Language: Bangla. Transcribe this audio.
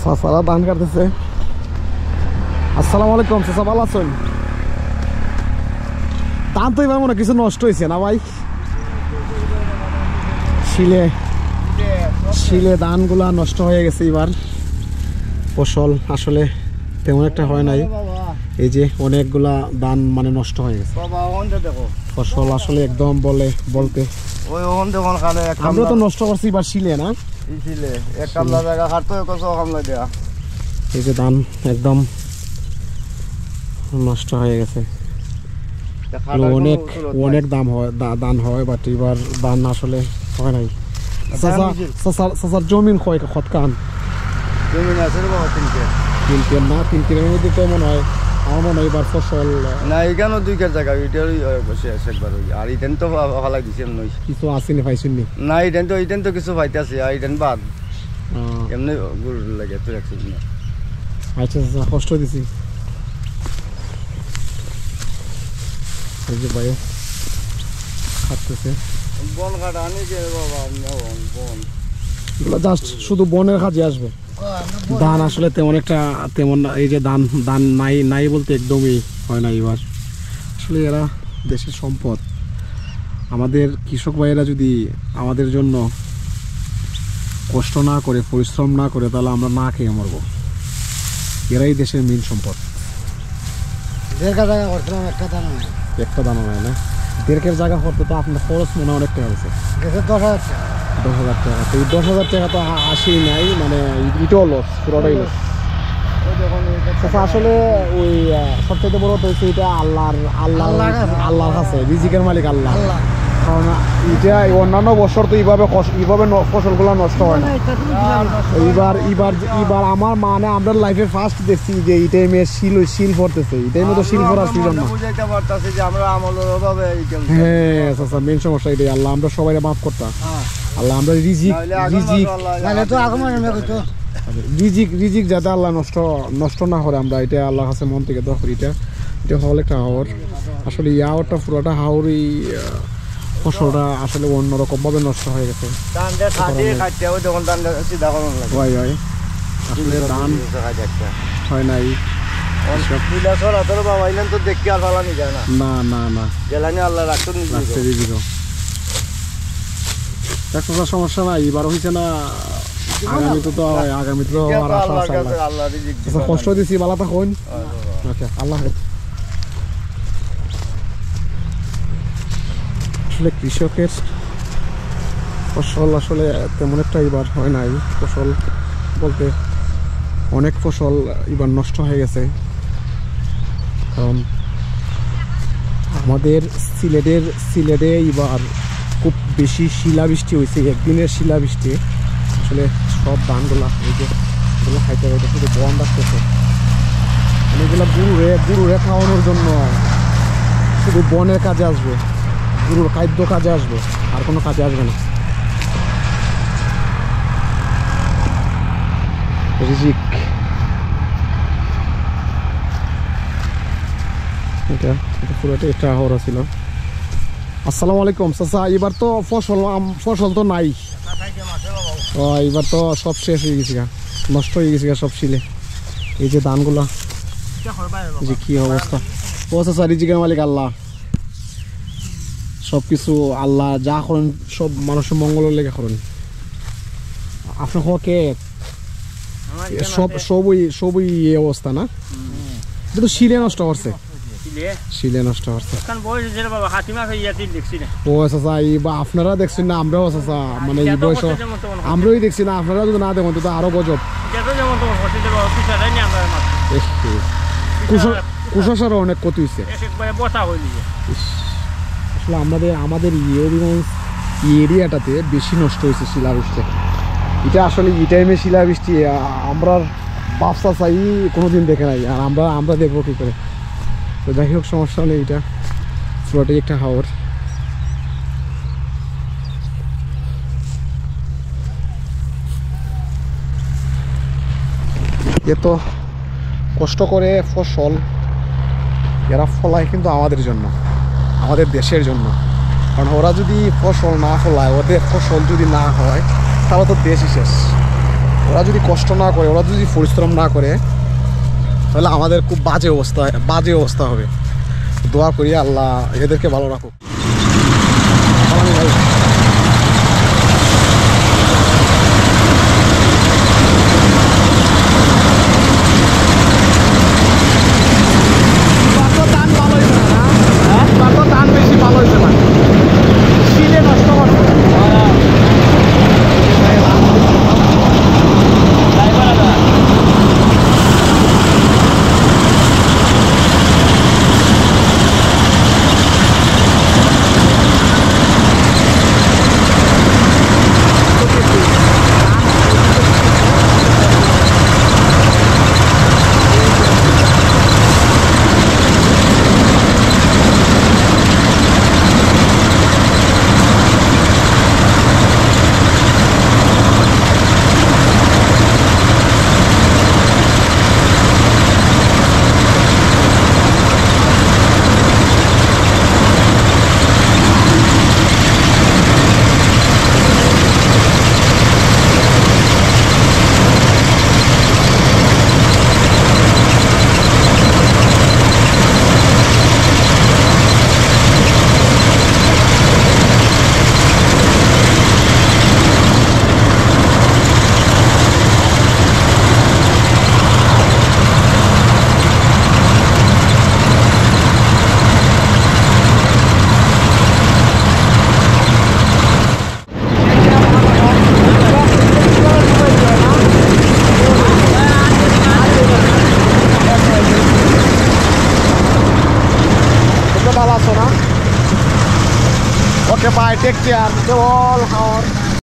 চাচারা ধান কাটতেছে। আসসালামু আলাইকুম চাচা, ভালো আছেন? ধান তো এবার মনে কিছু নষ্ট হয়েছে না ভাই? শিলে ধানগুলা নষ্ট হয়ে গেছে। এবার ফসল আসলে তেমন একটা হয় নাই। এই যে অনেকগুলা ধান মানে নষ্ট হয়ে গেছে। ফসল আসলে একদম বলতে আমরা তো নষ্ট করছি এবার শিলে না। এই যে ধান একদম নষ্ট হয়ে গেছে। অনেক দাম হয় ধান হয়, বাট এবার ধান আসলে হয় নাই। চাচার জমিন কয় কত কান? জমিন আছে না 3 মধ্যে তো মনে হয় আমার মনে হয় এবার ফসল না। এখানেও 2 কের জায়গা এটারই শেষ একবার আর ইটেন তো ফালাই দিছে নই কিছু আসেনি পাইছেন না। ইটেন তো কিছু পাইতে আছে আর ইটেন বাদ এমনি গুড় লাগে তো রাখছি না। আচ্ছা আচ্ছা, কষ্ট দিছি। এই যে ভাই কাটতেছে বন কাটা আনি যে বাবা বন এগুলো জাস্ট শুধু বনের কাজে আসবে। ধান আসলে তেমন এই যে ধান নাই বলতে একদমই হয় না এবার। আসলে এরা দেশের সম্পদ। আমাদের কৃষক ভাইয়েরা যদি আমাদের জন্য কষ্ট না করে, পরিশ্রম না করে, তাহলে আমরা না খেয়ে মরবো। এরাই দেশের মেন সম্পদ। একটা দানা নাই না। 1.5 জায়গা করতে তো আপনার খরচ মনে অনেক টাকা হয়েছে। 10,000 টাকা। তো এই 10,000 টাকা তো আসেই নাই, মানে এটাও লস, পুরোটাই লস। আসলে ওই সবচেয়ে বড় তো হচ্ছে এটা আল্লাহর কাছে, রিজিকের মালিক আল্লাহ। কারণ এটা অন্যান্য বছর তো এইভাবে ফসলগুলো নষ্ট হয় না। এবার আমার মানে আমরা লাইফে ফার্স্ট দেখছি যে এই টাইমে শিল পড়তেছে। এই টাইমে তো শিল পড়ার সিজন না। হ্যাঁ আচ্ছা, মেন সমস্যা এটাই। আল্লাহ আমরা সবাই মাফ করতাম। আল্লাহ আমরা রিজিক যাতে আল্লাহ নষ্ট না করে, আমরা এটা আল্লাহর কাছে মন থেকে দোয়া করি। এটা হল একটা হাওর। আসলে ইয়াওরটা পুরোটা হাওরই ফসলটা আসলে অন্যরকম ভাবে নষ্ট হয়ে গেছে। আসলে ধান হয় নাই। সমস্যা নাই, এবার হয়েছে না, আগামীতে কষ্ট দিচ্ছি। ভালো থাকুন। আচ্ছা, আল্লাহ হাফেজ। আসলে কৃষকের ফসল আসলে তেমন একটা এবার হয় নাই। ফসল বলতে অনেক ফসল এবার নষ্ট হয়ে গেছে। কারণ আমাদের সিলেটে এবার খুব বেশি শিলাবৃষ্টি হয়েছে। একদিনের শিলাবৃষ্টি আসলে সব ধানগুলা এই যে এগুলো খাইতে হয়তো শুধু বন রাখতেছে। এগুলো গরুরে খাওয়ানোর জন্য শুধু বনের কাজে আসবে, গরুর খাদ্য কাজে আসবে, আর কোনো কাজে আসবে না। রিজিক এটা পুরোটা একটা হাওড়া ছিল। আসসালামু আলাইকুম চাচা, এবার তো ফসল তো নাই। এবার তো সব শেষ হয়ে গেছে, নষ্ট হয়ে গেছে সব শিলে। এই যে ধানগুলা, যে কি অবস্থা। ও চাচা, রিজিকের মালিক আল্লাহ। সবকিছু আল্লাহ যা করেন সব মানুষের মঙ্গলের লেগে করেন। আপনার কে সবই এই অবস্থা না? কিন্তু শিলে নষ্ট করছে, শিলে নষ্ট করছে। ও চাচা, আপনারা দেখছেন না, আমরাও চাচা মানে এই বয়স আমরাই দেখছি না। আপনারা যদি না দেখেন তো আরো গজব। কুশাসারও অনেক ক্ষতি হয়েছে। আসলে আমাদের এরিয়াটাতে বেশি নষ্ট হয়েছে শিলাবৃষ্টি। এটা আসলে এই টাইমে শিলাবৃষ্টি আমরা বাপসা চাই কোনোদিন দেখে নাই, আর আমরা দেখবো কি করে। তো যাই হোক, সমস্যা নেই। এটা পুরোটাই একটা হাওর। এত কষ্ট করে ফসল এরা ফলায় কিন্তু আমাদের জন্য, আমাদের দেশের জন্য। কারণ ওরা যদি ফসল না ফলায়, ওদের ফসল যদি না হয়, তাহলে তো দেশই শেষ। ওরা যদি কষ্ট না করে, ওরা যদি পরিশ্রম না করে, তাহলে আমাদের খুব বাজে অবস্থা হবে। দোয়া করি আল্লাহ এদেরকে ভালো রাখুক। Okay, bye. Take care. All